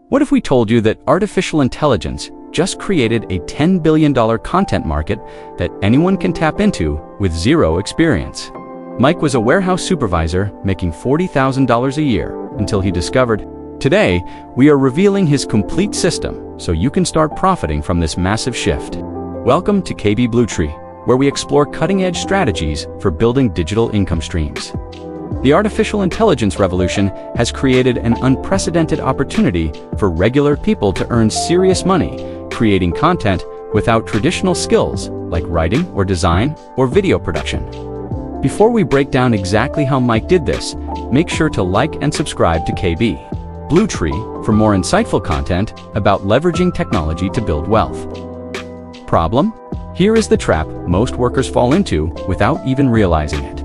What if we told you that artificial intelligence just created a $10 billion content market that anyone can tap into with zero experience? Mike was a warehouse supervisor making $40,000 a year until he discovered, today, we are revealing his complete system so you can start profiting from this massive shift. Welcome to KB Bluetree, where we explore cutting-edge strategies for building digital income streams. The artificial intelligence revolution has created an unprecedented opportunity for regular people to earn serious money creating content without traditional skills like writing or design or video production. Before we break down exactly how Mike did this, make sure to like and subscribe to KB Bluetree for more insightful content about leveraging technology to build wealth. Problem? Here is the trap most workers fall into without even realizing it.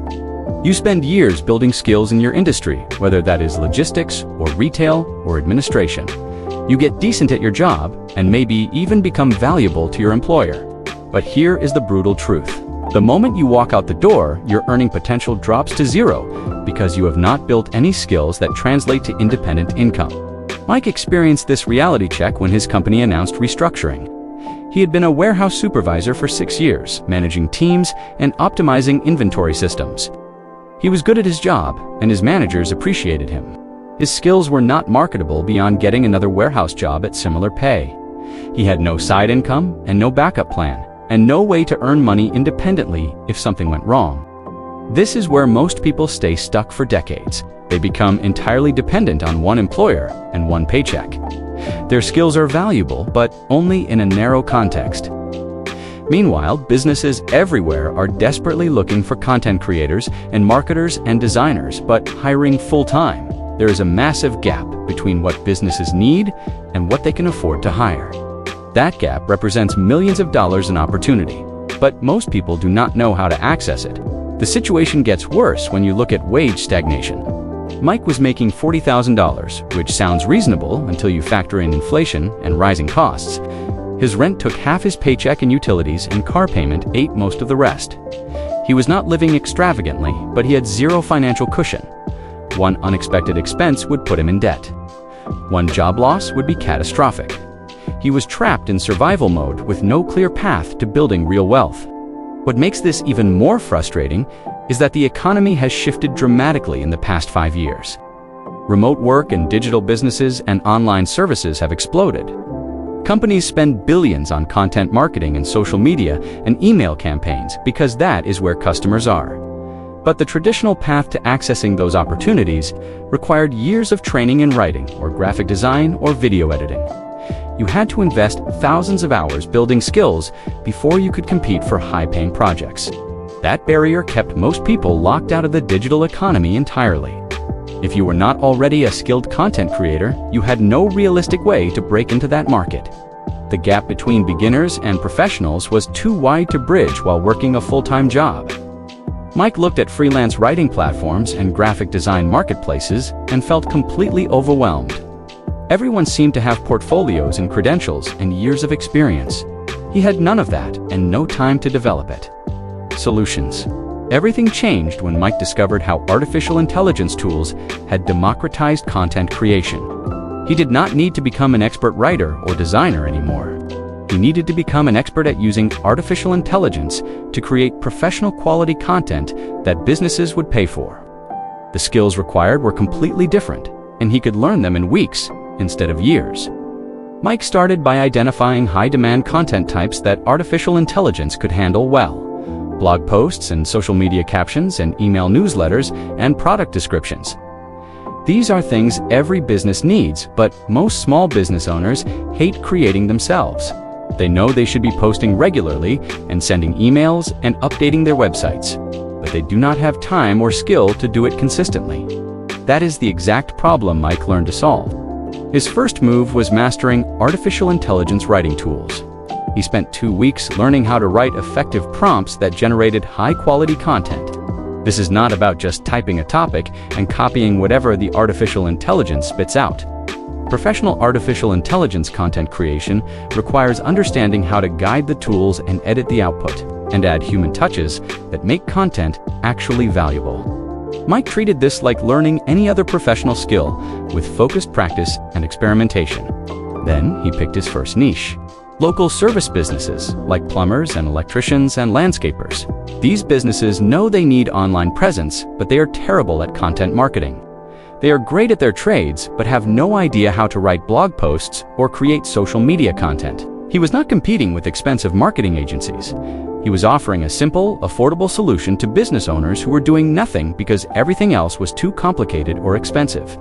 You spend years building skills in your industry, whether that is logistics or retail or administration. You get decent at your job and maybe even become valuable to your employer. But here is the brutal truth. The moment you walk out the door, your earning potential drops to zero because you have not built any skills that translate to independent income. Mike experienced this reality check when his company announced restructuring. He had been a warehouse supervisor for 6 years, managing teams and optimizing inventory systems. He was good at his job, and his managers appreciated him. His skills were not marketable beyond getting another warehouse job at similar pay. He had no side income and no backup plan, and no way to earn money independently if something went wrong. This is where most people stay stuck for decades. They become entirely dependent on one employer and one paycheck. Their skills are valuable, but only in a narrow context. Meanwhile, businesses everywhere are desperately looking for content creators and marketers and designers, but hiring full-time. There is a massive gap between what businesses need and what they can afford to hire. That gap represents millions of dollars in opportunity, but most people do not know how to access it. The situation gets worse when you look at wage stagnation. Mike was making $40,000, which sounds reasonable until you factor in inflation and rising costs. His rent took half his paycheck, and utilities and car payment ate most of the rest. He was not living extravagantly, but he had zero financial cushion. One unexpected expense would put him in debt. One job loss would be catastrophic. He was trapped in survival mode with no clear path to building real wealth. What makes this even more frustrating is that the economy has shifted dramatically in the past 5 years. Remote work and digital businesses and online services have exploded. Companies spend billions on content marketing and social media and email campaigns because that is where customers are. But the traditional path to accessing those opportunities required years of training in writing or graphic design or video editing. You had to invest thousands of hours building skills before you could compete for high-paying projects. That barrier kept most people locked out of the digital economy entirely. If you were not already a skilled content creator, you had no realistic way to break into that market. The gap between beginners and professionals was too wide to bridge while working a full-time job. Mike looked at freelance writing platforms and graphic design marketplaces and felt completely overwhelmed. Everyone seemed to have portfolios and credentials and years of experience. He had none of that and no time to develop it. Solutions. Everything changed when Mike discovered how artificial intelligence tools had democratized content creation. He did not need to become an expert writer or designer anymore. He needed to become an expert at using artificial intelligence to create professional quality content that businesses would pay for. The skills required were completely different, and he could learn them in weeks instead of years. Mike started by identifying high-demand content types that artificial intelligence could handle well: blog posts and social media captions and email newsletters and product descriptions. These are things every business needs, but most small business owners hate creating themselves. They know they should be posting regularly and sending emails and updating their websites, but they do not have time or skill to do it consistently. That is the exact problem Mike learned to solve. His first move was mastering artificial intelligence writing tools. He spent 2 weeks learning how to write effective prompts that generated high-quality content. This is not about just typing a topic and copying whatever the artificial intelligence spits out. Professional artificial intelligence content creation requires understanding how to guide the tools and edit the output, and add human touches that make content actually valuable. Mike treated this like learning any other professional skill, with focused practice and experimentation. Then he picked his first niche: local service businesses like plumbers and electricians and landscapers. These businesses know they need online presence, but they are terrible at content marketing. They are great at their trades, but have no idea how to write blog posts or create social media content. He was not competing with expensive marketing agencies. He was offering a simple, affordable solution to business owners who were doing nothing because everything else was too complicated or expensive.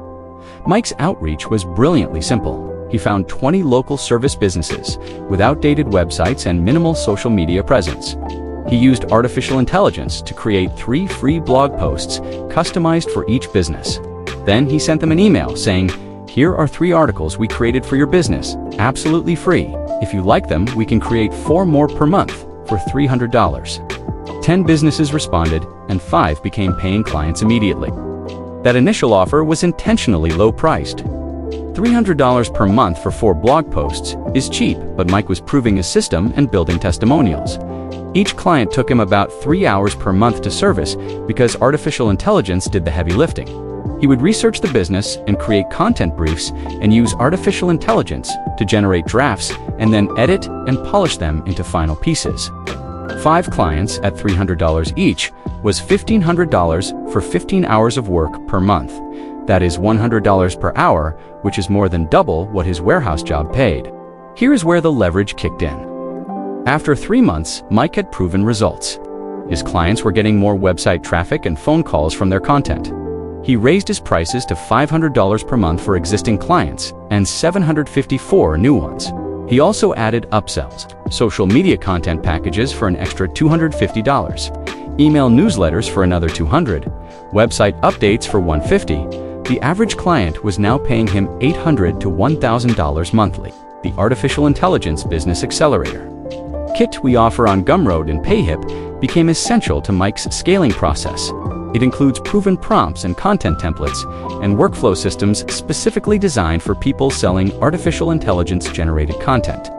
Mike's outreach was brilliantly simple. He found 20 local service businesses with outdated websites and minimal social media presence. He used artificial intelligence to create 3 free blog posts customized for each business. Then he sent them an email saying, "Here are 3 articles we created for your business, absolutely free. If you like them, we can create 4 more per month for $300. 10 businesses responded, and 5 became paying clients immediately. That initial offer was intentionally low-priced. $300 per month for 4 blog posts is cheap, but Mike was proving his system and building testimonials. Each client took him about 3 hours per month to service because artificial intelligence did the heavy lifting. He would research the business and create content briefs and use artificial intelligence to generate drafts and then edit and polish them into final pieces. 5 clients at $300 each was $1,500 for 15 hours of work per month. That is $100 per hour, which is more than double what his warehouse job paid. Here is where the leverage kicked in. After 3 months, Mike had proven results. His clients were getting more website traffic and phone calls from their content. He raised his prices to $500 per month for existing clients and $754 new ones. He also added upsells, social media content packages for an extra $250, email newsletters for another $200, website updates for $150. The average client was now paying him $800 to $1,000 monthly. The Artificial Intelligence Business Accelerator Kit we offer on Gumroad and PayHip became essential to Mike's scaling process. It includes proven prompts and content templates and workflow systems specifically designed for people selling artificial intelligence-generated content.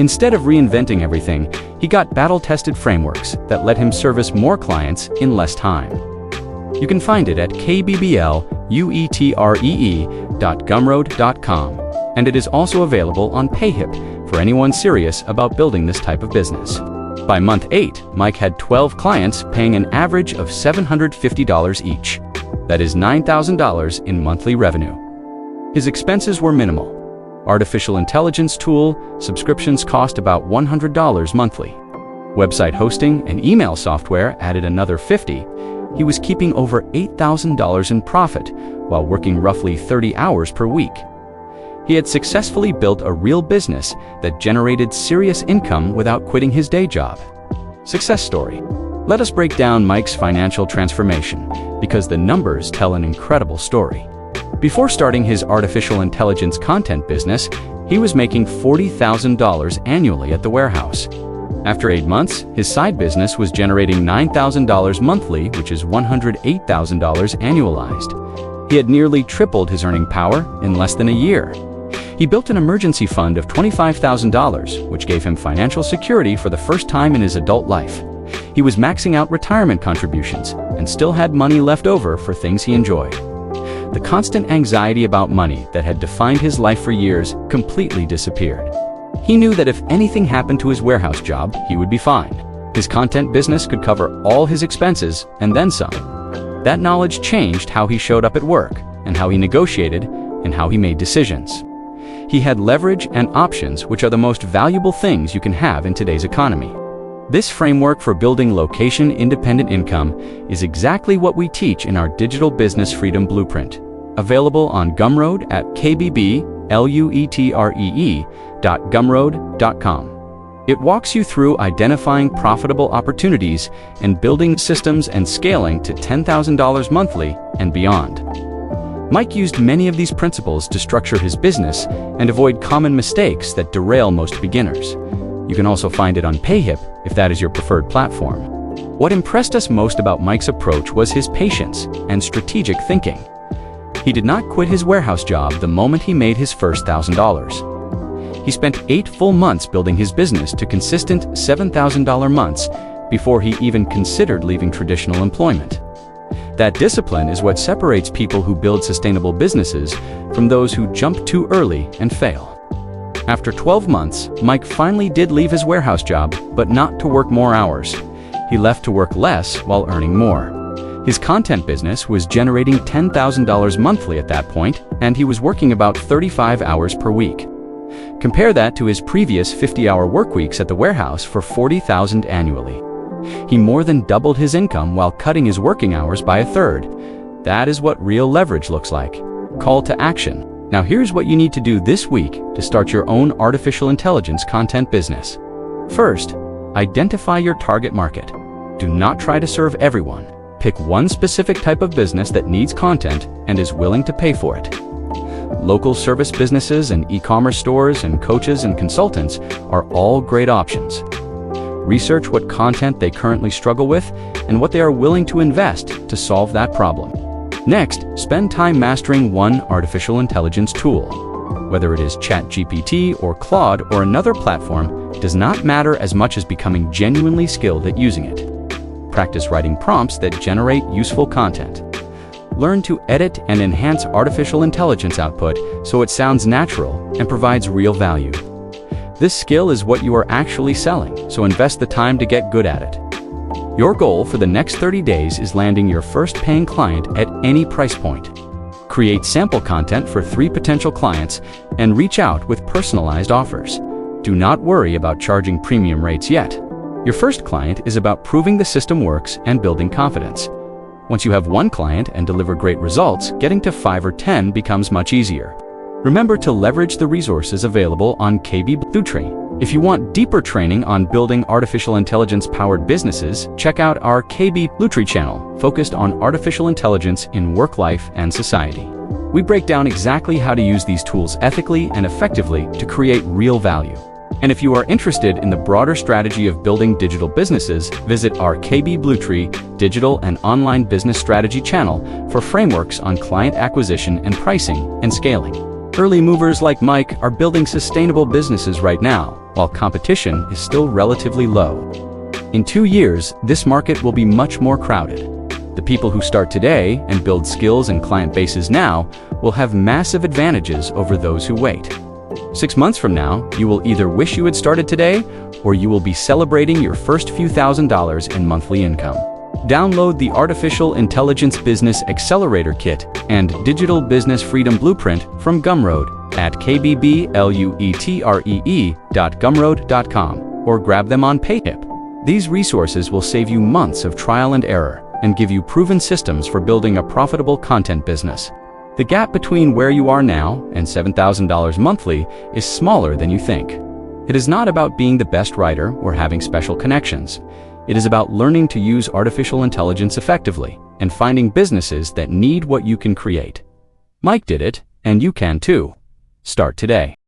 Instead of reinventing everything, he got battle-tested frameworks that let him service more clients in less time. You can find it at kbbluetree.gumroad.com, and it is also available on PayHip for anyone serious about building this type of business. By month 8, Mike had 12 clients paying an average of $750 each. That is $9,000 in monthly revenue. His expenses were minimal. Artificial intelligence tool subscriptions cost about $100 monthly. Website hosting and email software added another $50. He was keeping over $8,000 in profit while working roughly 30 hours per week. He had successfully built a real business that generated serious income without quitting his day job. Success story. Let us break down Mike's financial transformation because the numbers tell an incredible story. Before starting his artificial intelligence content business, he was making $40,000 annually at the warehouse. After 8 months, his side business was generating $9,000 monthly, which is $108,000 annualized. He had nearly tripled his earning power in less than a year. He built an emergency fund of $25,000, which gave him financial security for the first time in his adult life. He was maxing out retirement contributions and still had money left over for things he enjoyed. The constant anxiety about money that had defined his life for years completely disappeared. He knew that if anything happened to his warehouse job, he would be fine. His content business could cover all his expenses and then some. That knowledge changed how he showed up at work and how he negotiated and how he made decisions. He had leverage and options, which are the most valuable things you can have in today's economy. This framework for building location-independent income is exactly what we teach in our Digital Business Freedom Blueprint, available on Gumroad at kbbluetree.gumroad.com. It walks you through identifying profitable opportunities and building systems and scaling to $10,000 monthly and beyond. Mike used many of these principles to structure his business and avoid common mistakes that derail most beginners. You can also find it on PayHip if that is your preferred platform. What impressed us most about Mike's approach was his patience and strategic thinking. He did not quit his warehouse job the moment he made his first $1,000. He spent 8 full months building his business to consistent $7,000 months before he even considered leaving traditional employment. That discipline is what separates people who build sustainable businesses from those who jump too early and fail. After 12 months, Mike finally did leave his warehouse job, but not to work more hours. He left to work less while earning more. His content business was generating $10,000 monthly at that point, and he was working about 35 hours per week. Compare that to his previous 50-hour work weeks at the warehouse for $40,000 annually. He more than doubled his income while cutting his working hours by a third. That is what real leverage looks like. Call to action. Now here's what you need to do this week to start your own artificial intelligence content business. First, identify your target market. Do not try to serve everyone. Pick one specific type of business that needs content and is willing to pay for it. Local service businesses and e-commerce stores and coaches and consultants are all great options. Research what content they currently struggle with and what they are willing to invest to solve that problem. Next, spend time mastering one artificial intelligence tool. Whether it is ChatGPT or Claude or another platform, it does not matter as much as becoming genuinely skilled at using it. Practice writing prompts that generate useful content. Learn to edit and enhance artificial intelligence output so it sounds natural and provides real value. This skill is what you are actually selling, so invest the time to get good at it. Your goal for the next 30 days is landing your first paying client at any price point. Create sample content for 3 potential clients and reach out with personalized offers. Do not worry about charging premium rates yet. Your first client is about proving the system works and building confidence. Once you have 1 client and deliver great results, getting to 5 or 10 becomes much easier. Remember to leverage the resources available on KB Bluetree. If you want deeper training on building artificial intelligence-powered businesses, check out our KB Bluetree channel, focused on artificial intelligence in work life and society. We break down exactly how to use these tools ethically and effectively to create real value. And if you are interested in the broader strategy of building digital businesses, visit our KB Bluetree digital and online business strategy channel for frameworks on client acquisition and pricing and scaling. Early movers like Mike are building sustainable businesses right now, while competition is still relatively low. In 2 years, this market will be much more crowded. The people who start today and build skills and client bases now will have massive advantages over those who wait. 6 months from now, you will either wish you had started today, or you will be celebrating your first few $1,000s in monthly income. Download the Artificial Intelligence Business Accelerator Kit and Digital Business Freedom Blueprint from Gumroad at kbbluetree.gumroad.com or grab them on Payhip. These resources will save you months of trial and error and give you proven systems for building a profitable content business. The gap between where you are now and $7,000 monthly is smaller than you think. It is not about being the best writer or having special connections. It is about learning to use artificial intelligence effectively and finding businesses that need what you can create. Mike did it, and you can too. Start today.